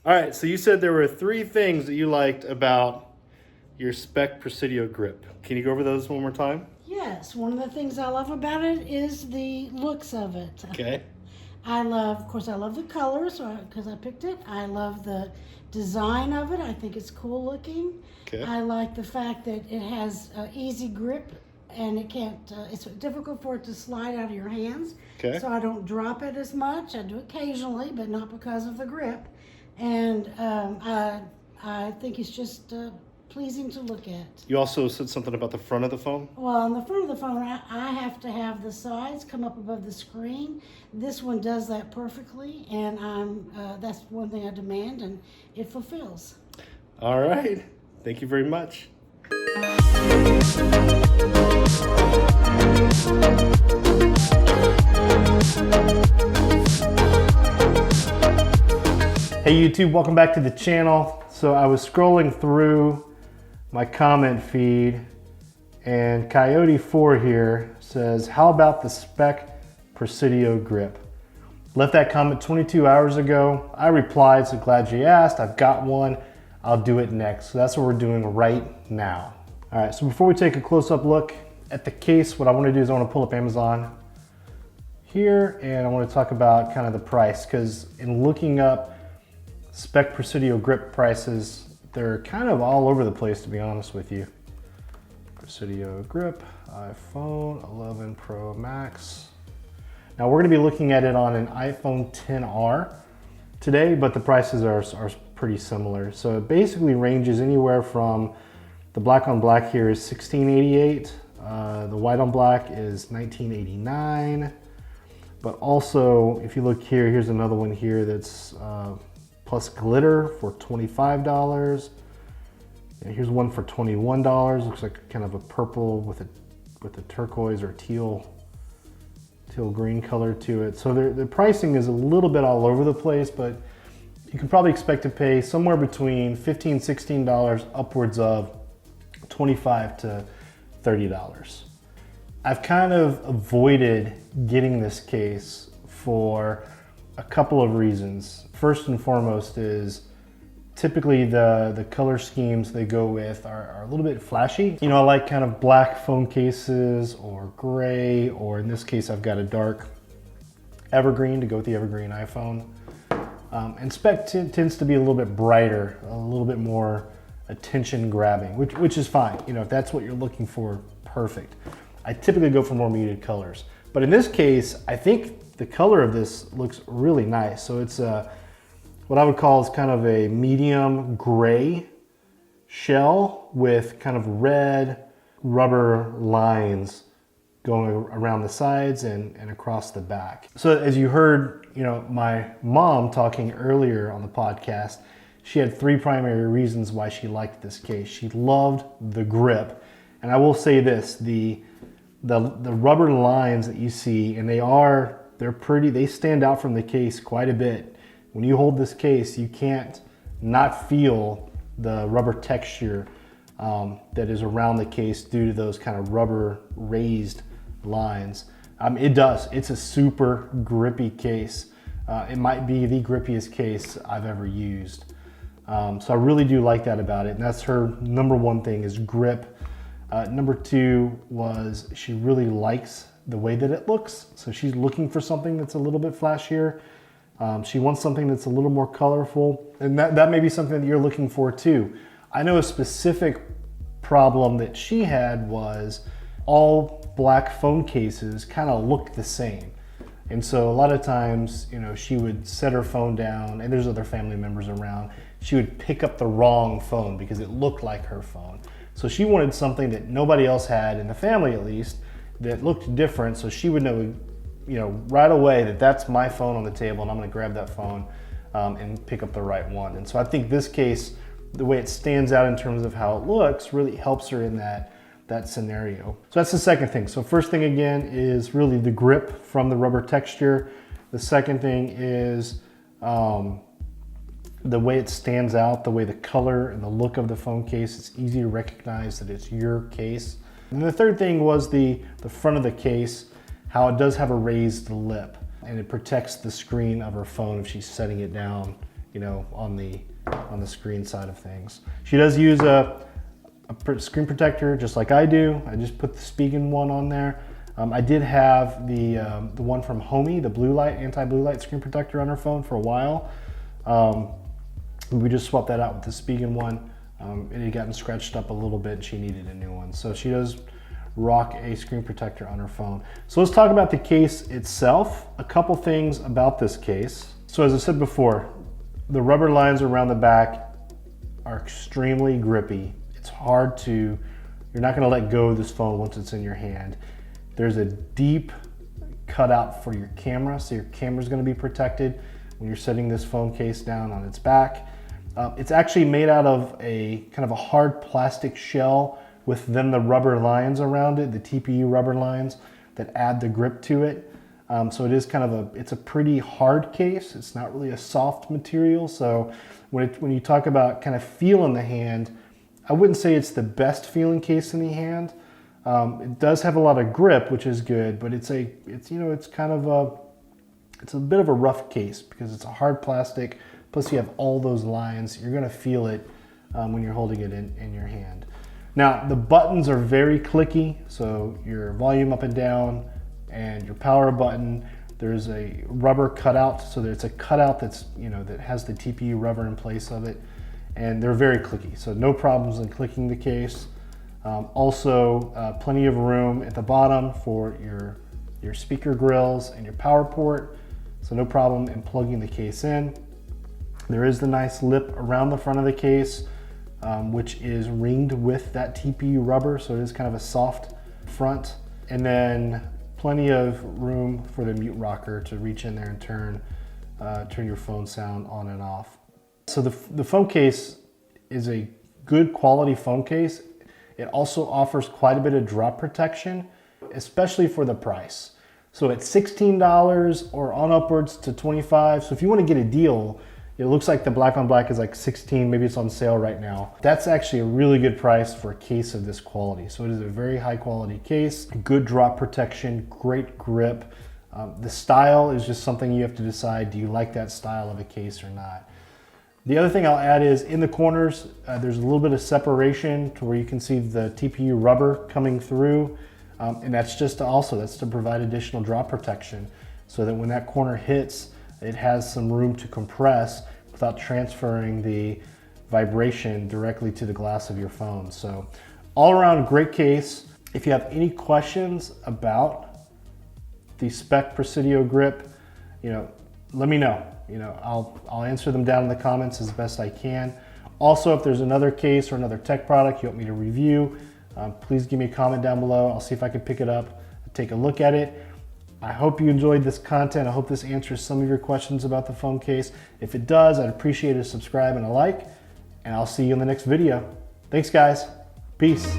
All right, so you said there were 3 things that you liked about your Speck Presidio Grip. Can you go over those one more time? Yes, one of the things I love about it is the looks of it. Okay. I love the colors because I picked it. I love the design of it. I think it's cool looking. Okay. I like the fact that it has easy grip and it can't, it's difficult for it to slide out of your hands. Okay. So I don't drop it as much. I do occasionally, but not because of the grip. And I think it's just pleasing to look at. You also said something about the front of the phone? Well, on the front of the phone, I have to have the sides come up above the screen. This one does that perfectly, and that's one thing I demand, and it fulfills. All right. Thank you very much. Hey YouTube, welcome back to the channel. So I was scrolling through my comment feed and Coyote4 here says, how about the Speck Presidio Grip? Left that comment 22 hours ago. I replied, so glad you asked. I've got one. I'll do it next. So that's what we're doing right now. All right, so before we take a close-up look at the case, what I want to do is I want to pull up Amazon here and I want to talk about kind of the price, because in looking up Speck Presidio Grip prices, they're kind of all over the place, to be honest with you. Presidio Grip, iPhone 11 Pro Max. Now we're going to be looking at it on an iPhone XR today, but the prices are pretty similar. So it basically ranges anywhere from, the black on black here is $1688, the white on black is $1989, but also if you look here, here's another one here that's plus glitter for $25. And here's one for $21. Looks like kind of a purple with a turquoise or teal green color to it. So the pricing is a little bit all over the place, but you can probably expect to pay somewhere between $15, $16 upwards of $25 to $30. I've kind of avoided getting this case for a couple of reasons. First and foremost is typically the color schemes they go with are a little bit flashy. You know, I like kind of black phone cases or gray, or in this case I've got a dark evergreen to go with the evergreen iPhone. And Speck tends to be a little bit brighter, a little bit more attention grabbing, which is fine. You know, if that's what you're looking for, perfect. I typically go for more muted colors. But in this case, I think the color of this looks really nice. So it's what I would call is kind of a medium gray shell with kind of red rubber lines going around the sides and across the back. So as you heard, you know, my mom talking earlier on the podcast, she had 3 primary reasons why she liked this case. She loved the grip. And I will say this, the rubber lines that you see, and they're pretty, they stand out from the case quite a bit. When you hold this case, you can't not feel the rubber texture that is around the case due to those kind of rubber raised lines. It does. It's a super grippy case. It might be the grippiest case I've ever used. So I really do like that about it. And that's her number 1 thing is grip. Number 2 was she really likes the way that it looks. So she's looking for something that's a little bit flashier. She wants something that's a little more colorful, and that may be something that you're looking for too. I know a specific problem that she had was all black phone cases kind of looked the same. And so a lot of times, you know, she would set her phone down, and there's other family members around, she would pick up the wrong phone because it looked like her phone. So she wanted something that nobody else had, in the family at least, that looked different, so she would know, you know, right away that that's my phone on the table and I'm gonna grab that phone and pick up the right one. And so I think this case, the way it stands out in terms of how it looks, really helps her in that scenario. So that's the second thing. So first thing again is really the grip from the rubber texture. The second thing is the way it stands out, the way the color and the look of the phone case, it's easy to recognize that it's your case. And the third thing was the front of the case, how it does have a raised lip, and it protects the screen of her phone if she's setting it down you know, on the screen side of things. She does use a screen protector just like I do. I just put the Spigen one on there. I did have the one from Homey, the blue light, anti-blue light screen protector on her phone for a while. We just swapped that out with the Spigen one. It had gotten scratched up a little bit and she needed a new one. So she does rock a screen protector on her phone. So let's talk about the case itself. A couple things about this case. So as I said before, the rubber lines around the back are extremely grippy. It's hard to, you're not gonna let go of this phone once it's in your hand. There's a deep cutout for your camera, so your camera's gonna be protected when you're setting this phone case down on its back. It's actually made out of a kind of a hard plastic shell with then the rubber lines around it, the TPU rubber lines that add the grip to it. So it is kind of it's a pretty hard case. It's not really a soft material. So when you talk about kind of feel in the hand, I wouldn't say it's the best feeling case in the hand. It does have a lot of grip, which is good, but it's a bit of a rough case because it's a hard plastic. Plus you have all those lines. You're gonna feel it when you're holding it in your hand. Now the buttons are very clicky. So your volume up and down and your power button, there's a rubber cutout. So there's a cutout that's, you know, that has the TPU rubber in place of it. And they're very clicky. So no problems in clicking the case. Also plenty of room at the bottom for your speaker grills and your power port. So no problem in plugging the case in. There is the nice lip around the front of the case, which is ringed with that TPU rubber. So it is kind of a soft front. And then plenty of room for the mute rocker to reach in there and turn your phone sound on and off. So the phone case is a good quality phone case. It also offers quite a bit of drop protection, especially for the price. So at $16 or on upwards to $25. So if you want to get a deal, it looks like the black on black is like $16, maybe it's on sale right now. That's actually a really good price for a case of this quality. So it is a very high quality case, good drop protection, great grip. The style is just something you have to decide, do you like that style of a case or not? The other thing I'll add is in the corners, there's a little bit of separation to where you can see the TPU rubber coming through. And that's to provide additional drop protection so that when that corner hits, it has some room to compress without transferring the vibration directly to the glass of your phone. So all around great case. If you have any questions about the Speck Presidio Grip, you know, let me know. You know, I'll answer them down in the comments as best I can. Also, if there's another case or another tech product you want me to review, please give me a comment down below. I'll see if I can pick it up, take a look at it. I hope you enjoyed this content. I hope this answers some of your questions about the phone case. If it does, I'd appreciate a subscribe and a like, and I'll see you in the next video. Thanks guys, peace.